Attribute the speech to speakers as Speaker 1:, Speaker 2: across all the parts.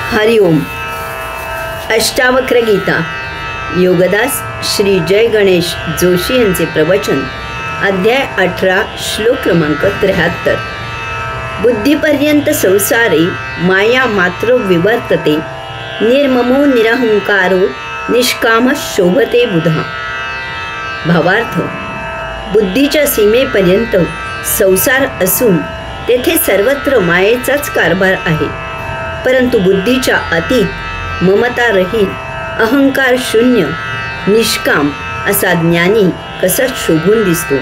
Speaker 1: हरिओम. अष्टावक्र गीता योगदास श्री जय गणेश जोशी यांचे प्रवचन. अध्याय 18 श्लोक क्रमांक 73. बुद्धीपर्यंत संसारे माया मात्र विवर्तते, निर्ममो निरहंकारो निष्काम शोभते बुधा. भावार्थ, बुद्धीच्या सीमेपर्यंत संसार असून तेथे सर्वत्र मायेचाच कारभार आहे, परंतु बुद्धीच्या अतीत ममता रहित, अहंकार शून्य, निष्काम असा ज्ञानी कसा शोभून दिसतो.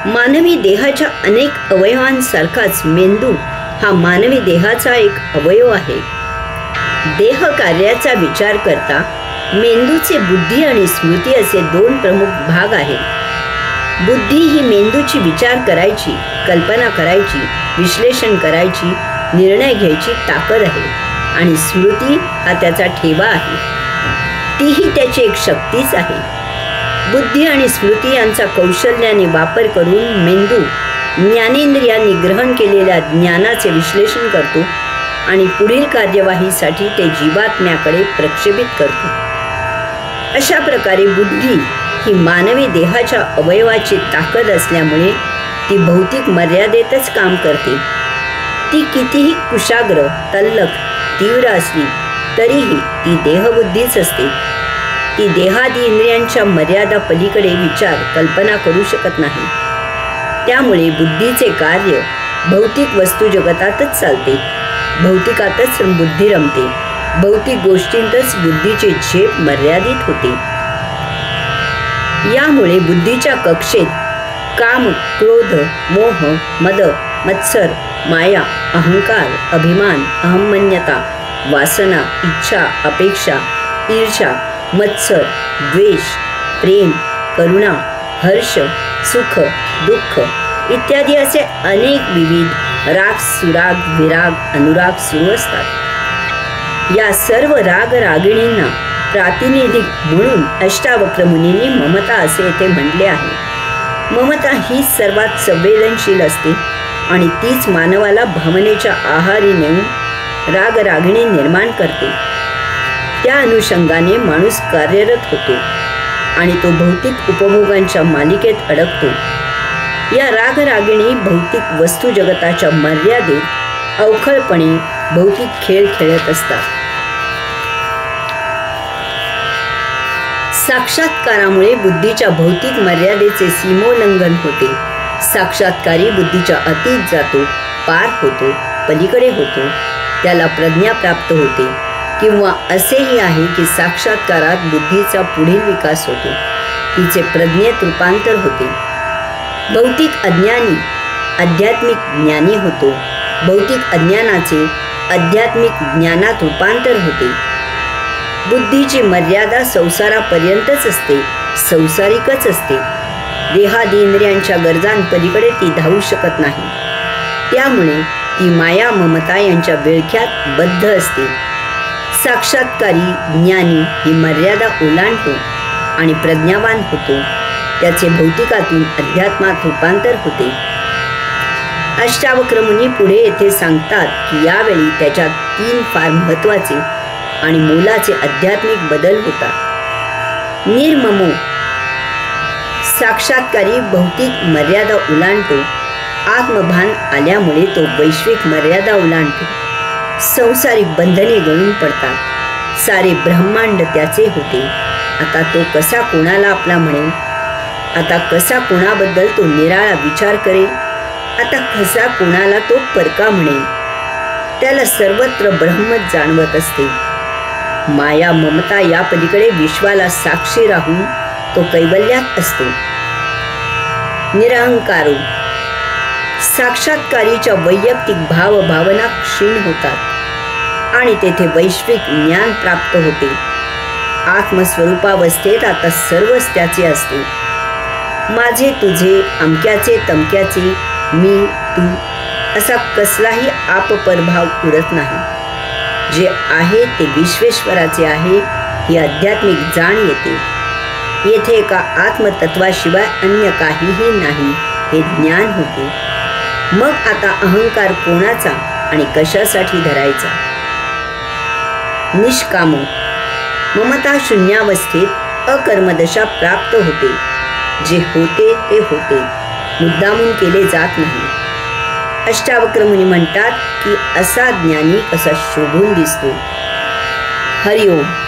Speaker 1: मानवी देहाच्या अनेक अवयवांसारखाच मेंदू हा मानवी देहाचा एक अवयव आहे. देह कार्याचा विचार करता मेंदूचे बुद्धी आणि स्मृती असे दोन प्रमुख भाग आहेत. बुद्धी ही मेंदूची विचार करायची, कल्पना करायची, विश्लेषण करायची, निर्णय घ्यायची ताकद आहे आणि स्मृती हा त्याचा ठेवा आहे. तीही त्याची एक शक्तीच आहे. बुद्धी आणि स्मृती यांचा कौशल्याने वापर करून मेंदू ज्ञानेंद्रियांनी ग्रहण केलेल्या ज्ञानाचे विश्लेषण करतो आणि पुढील कार्यवाहीसाठी ते जीवात्म्याकडे प्रक्षेपित करतो. अशा प्रकारे बुद्धी ही मानवी देहाच्या अवयवाची ताकद असल्यामुळे ती भौतिक मर्यादेतच काम करते. ती कितीही कुशाग्र, तल्लख, तीव्र असली तरीही ती देहबुद्धीच असते. ती देहादी इंद्रियांच्या मर्यादा पलीकडे विचार, कल्पना करू शकत नाही. त्यामुळे बुद्धीचे कार्य भौतिक वस्तू जगतातच चालते, भौतिकातच बुद्धी रमते, भौतिक गोष्टींतच बुद्धीचे झेप मर्यादित होते. यामुळे बुद्धीच्या कक्षेत काम, क्रोध, मोह, मद, मत्सर, माया, अहंकार, अभिमान, अहंमन्यता, वासना, इच्छा, अपेक्षा, ईर्ष्या, मत्सर, द्वेष, प्रेम, करुणा, हर्ष, सुख, दुःख इत्यादी असे अनेक विविध राग, सुराग, विराग, अनुराग सुरू असतात. या सर्व राग रागिणींना प्रातिनिधिक म्हणून अष्टावक्र मुनींनी ममता असे येथे म्हटले आहे. ममता ही सर्वात संवेदनशील असते आणि तीच मानवाला भावनेच्या आहारी नेऊन रागरागिणी निर्माण करते. त्या अनुषंगाने माणूस कार्यरत होतो आणि तो भौतिक उपभोगांच्या मालिकेत अडकतो. या रागरागिणी भौतिक वस्तू जगताच्या मर्यादेत अवखळपणे भौतिक खेळ खेळत असतात. साक्षात्कारामुळे बुद्धीच्या भौतिक मर्यादेचे सीमोल्लंघन होते. साक्षात्कारी बुद्धीच्या अतीत जातो, पार होतो, पलीकडे होतो, त्याला प्रज्ञा प्राप्त होते. किंवा असेही आहे की साक्षात्कारात बुद्धीचा पुढील विकास होतो, तिचे प्रज्ञेत रूपांतर होते. भौतिक अज्ञानी आध्यात्मिक ज्ञानी होतो, भौतिक अज्ञानाचे आध्यात्मिक ज्ञानात रूपांतर होते. बुद्धीची मर्यादा संसारापर्यंतच असते, संसारिकच असते. देहादी इंद्रियांच्या गरजांपलीकडे ती धावू शकत नाही. त्यामुळे ती माया, ममता यांच्या विळख्यात बद्ध असते. साक्षात्कारी ज्ञानी ही मर्यादा ओलांडतो आणि प्रज्ञावान होतो. त्याचे भौतिकातून अध्यात्मात रूपांतर होते. अष्टावक्र मुनी पुढे येथे सांगतात की यावेळी त्याच्यात 3 फार महत्त्वाचे आणि मोलाचे आध्यात्मिक बदल होतात. निर्ममो, साक्षात्कारी भौतिक मर्यादा ओलांडतो. आत्मभान आल्यामुळे तो वैश्विक मर्यादा ओलांडतो. संसारिक बंधने गळून पडतात. सारे ब्रह्मांड त्याचे होते. आता तो कसा कोणाला आपला म्हणेल? आता कसा कोणाबद्दल तो निराळा विचार करेल? आता कसा कोणाला तो परका म्हणेल? त्याला सर्वत्र ब्रह्मच जाणवत असते. माया, ममता या पलीकडे विश्वाला साक्षी राहून तो कैवल्यात असतो. निरहंकारो, साक्षात्कारीच्या वैयक्तिक भावभावना क्षीण होतात आणि तेथे वैश्विक ज्ञान प्राप्त होते. आत्मस्वरूपावस्थेत आता सर्वच त्याचे असते. माझे, तुझे, अमक्याचे, तमक्याचे, मी, तू असा कसलाही आपपरभाव उरत नाही. जे आहे ते विश्वेश्वराचे आहे ही आध्यात्मिक जाण येते. येथे एका आत्मतत्वाशिवाय अन्य काहीही नाही हे ज्ञान होते. मग आता अहंकार कोणाचा आणि कशासाठी धरायचा निष्काम ममता शून्यावस्थेत अकर्मदशा प्राप्त होते. जे होते ते होते, मुद्दामून केले जात नाही. अष्टावक्र मुनी म्हणतात की असा ज्ञानी कसा शोभून दिसतो. हरिओम.